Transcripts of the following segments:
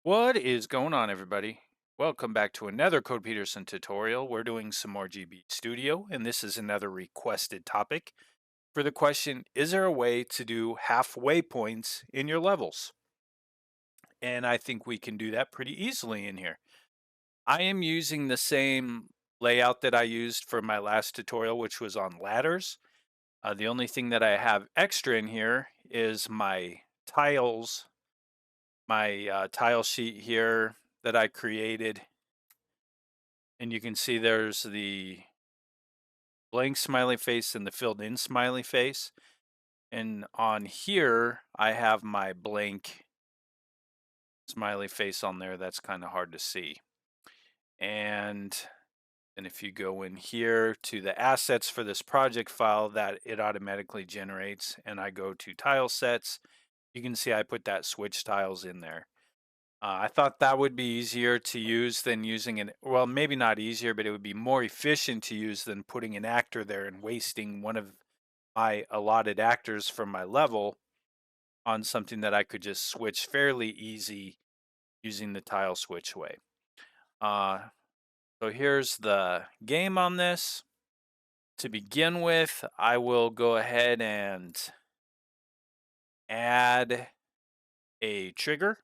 What is going on, everybody? Welcome back to another Code Peterson tutorial. We're doing some more GB Studio, and this is another requested topic for the question, is there a way to do halfway points in your levels? And I think we can do that pretty easily in here. I am using the same layout that I used for my last tutorial, which was on ladders. The only thing that I have extra in here is my tiles, my tile sheet here that I created. And you can see there's the blank smiley face and the filled in smiley face. And on here, I have my blank smiley face on there. That's kind of hard to see. And if you go in here to the assets for this project file that it automatically generates, and I go to tile sets, you can see I put that switch tiles in there. I thought that would be easier to use than using well, maybe not easier, but it would be more efficient to use than putting an actor there and wasting one of my allotted actors from my level on something that I could just switch fairly easy using the tile switch way. So here's the game on this. To begin with, I will go ahead and add a trigger.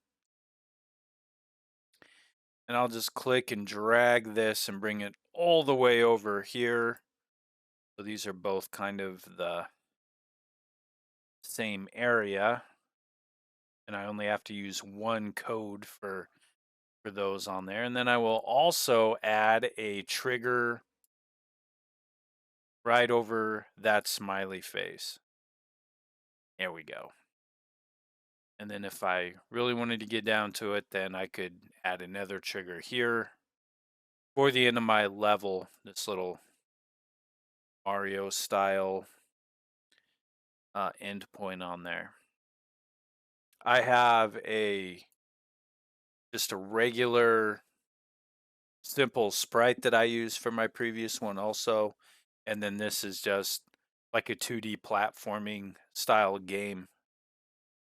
And I'll just click and drag this and bring it all the way over here. So these are both kind of the same area. And I only have to use one code for those on there. And then I will also add a trigger right over that smiley face. There we go. And then if I really wanted to get down to it, then I could add another trigger here for the end of my level, this little Mario style endpoint on there. I have just a regular simple sprite that I use for my previous one also. And then this is just like a 2D platforming style game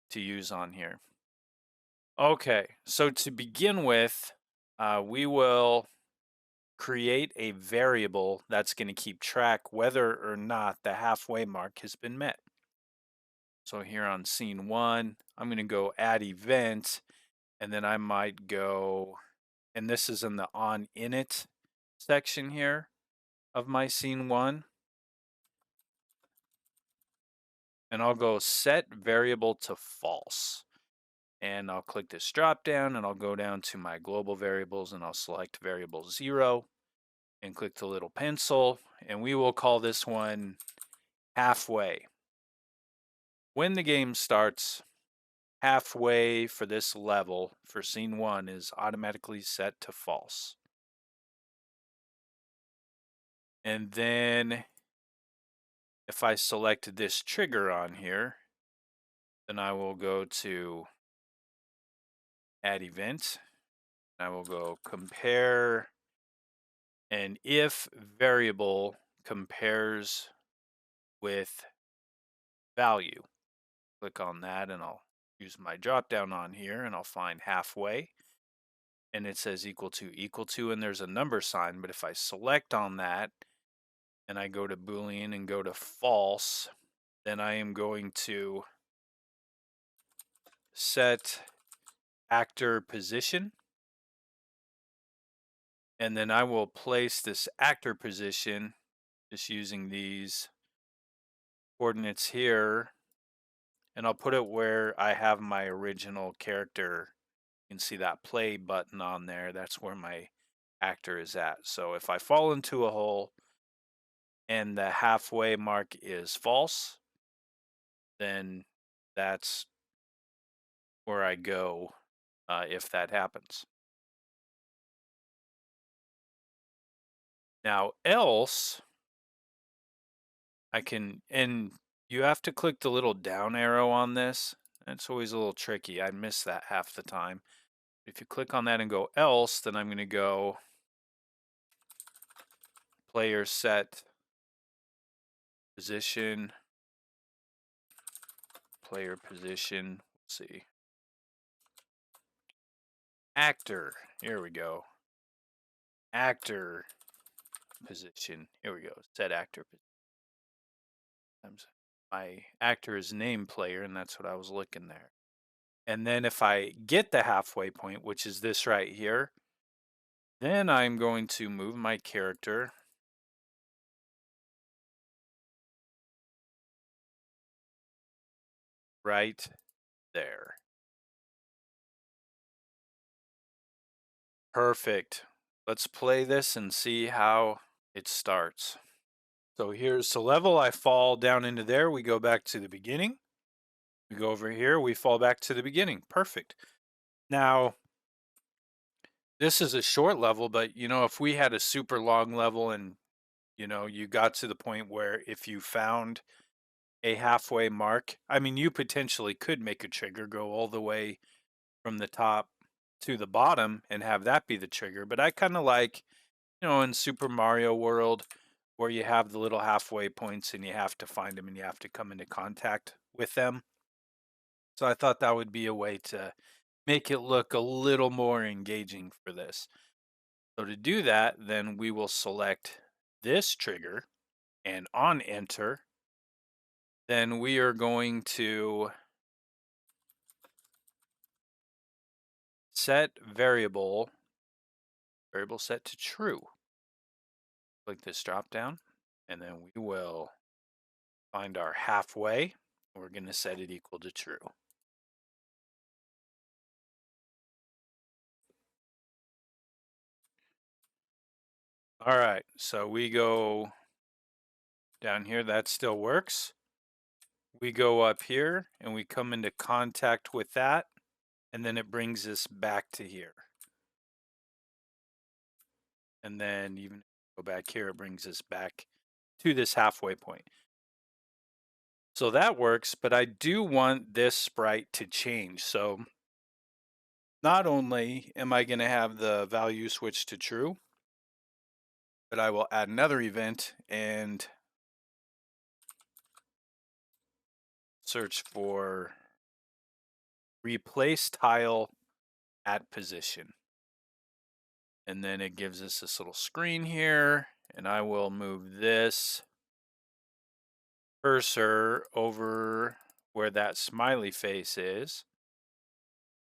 to use on here. Okay, so to begin with, we will create a variable that's going to keep track whether or not the halfway mark has been met. So here on scene 1, I'm going to go add event, and then I might go, and this is in the on init section here of my scene 1. And I'll go set variable to false. And I'll click this drop down and I'll go down to my global variables and I'll select variable 0 and click the little pencil, and we will call this one halfway. When the game starts, halfway for this level for scene 1 is automatically set to false. And then if I select this trigger on here, then I will go to add event. I will go compare an if variable compares with value. Click on that and I'll use my drop down on here and I'll find halfway. And it says equal to, and there's a number sign. But if I select on that and I go to Boolean and go to false, then I am going to set actor position. And then I will place this actor position just using these coordinates here. And I'll put it where I have my original character. You can see that play button on there. That's where my actor is at. So if I fall into a hole and the halfway mark is false, then that's where I go if that happens. Now else, I can, and you have to click the little down arrow on this. It's always a little tricky. I miss that half the time. If you click on that and go else, then I'm going to go player set position, player position, let's see. actor. Here we go. Actor position. Here we go. Set actor position. My actor is name player, and that's what I was looking there. And then if I get the halfway point, which is this right here, then I'm going to move my character right there. Perfect. Let's play this and see how it starts. So here's the level. I fall down into there. We go back to the beginning. We go over here. We fall back to the beginning. Perfect. Now, this is a short level, but if we had a super long level and you got to the point where if you found a halfway mark, I mean, you potentially could make a trigger go all the way from the top to the bottom and have that be the trigger. But I kind of like, in Super Mario World, where you have the little halfway points and you have to find them and you have to come into contact with them. So I thought that would be a way to make it look a little more engaging for this. So to do that, then we will select this trigger, and on enter, then we are going to set variable set to true. Click this drop down, and then we will find our halfway. We're going to set it equal to true. All right, so we go down here. That still works. We go up here and we come into contact with that, and then it brings us back to here. And then even go back here, it brings us back to this halfway point. So that works, but I do want this sprite to change. So not only am I going to have the value switch to true, but I will add another event and search for replace tile at position. And then it gives us this little screen here, and I will move this cursor over where that smiley face is.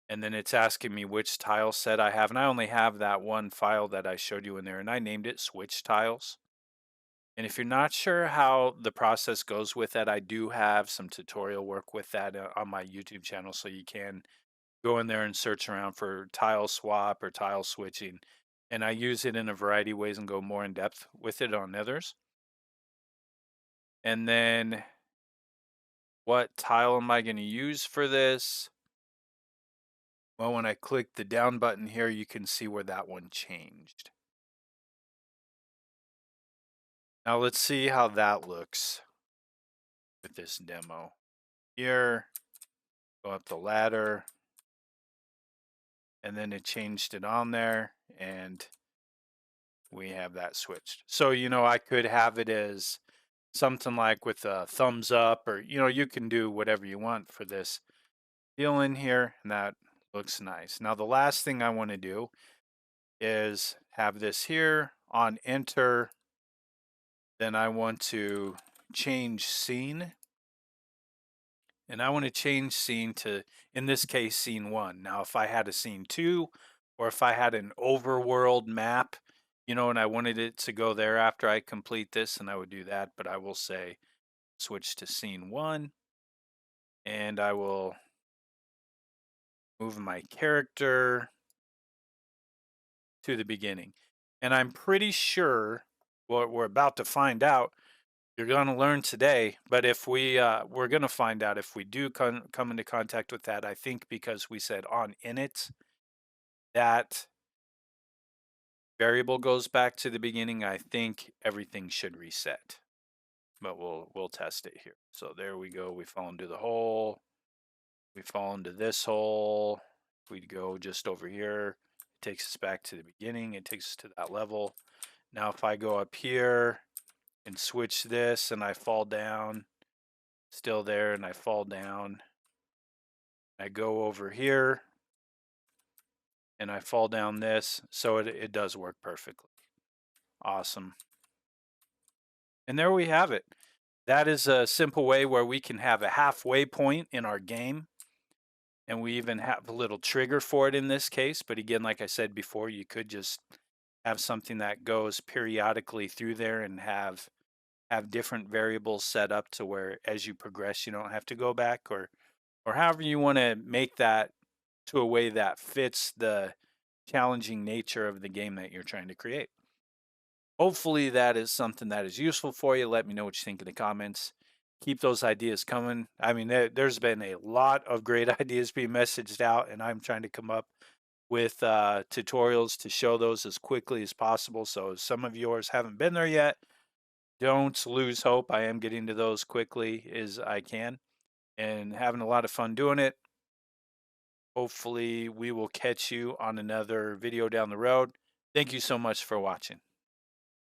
And then it's asking me which tile set I have. And I only have that one file that I showed you in there, and I named it switch tiles. And if you're not sure how the process goes with that, I do have some tutorial work with that on my YouTube channel. So you can go in there and search around for tile swap or tile switching. And I use it in a variety of ways and go more in depth with it on others. And then what tile am I going to use for this? Well, when I click the down button here, you can see where that one changed. Now let's see how that looks with this demo. Here, go up the ladder, and then it changed it on there, and we have that switched. So, I could have it as something like with a thumbs up, or, you can do whatever you want for this deal in here, and that looks nice. Now, the last thing I want to do is have this here on enter. Then I want to change scene. And I want to change scene to, in this case, scene 1. Now, if I had a scene 2, or if I had an overworld map, and I wanted it to go there after I complete this, and I would do that. But I will say switch to scene 1, and I will move my character to the beginning. And I'm pretty sure what we're about to find out, you're going to learn today, but if we're going to find out if we do come into contact with that. I think because we said on init, that variable goes back to the beginning. I think everything should reset, but we'll test it here. So there we go. We fall into the hole. We fall into this hole. If we go just over here, it takes us back to the beginning. It takes us to that level. Now, if I go up here and switch this and I fall down, still there, and I fall down, I go over here and I fall down this, so it does work perfectly. Awesome. And there we have it. That is a simple way where we can have a halfway point in our game. And we even have a little trigger for it in this case. But again, like I said before, you could just have something that goes periodically through there and have different variables set up to where as you progress you don't have to go back, or however you want to make that to a way that fits the challenging nature of the game that you're trying to create. Hopefully that is something that is useful for you. Let me know what you think in the comments. Keep those ideas coming. I mean, there's been a lot of great ideas being messaged out, and I'm trying to come up with tutorials to show those as quickly as possible. So if some of yours haven't been there yet, don't lose hope. I am getting to those quickly as I can and having a lot of fun doing it. Hopefully we will catch you on another video down the road. Thank you so much for watching.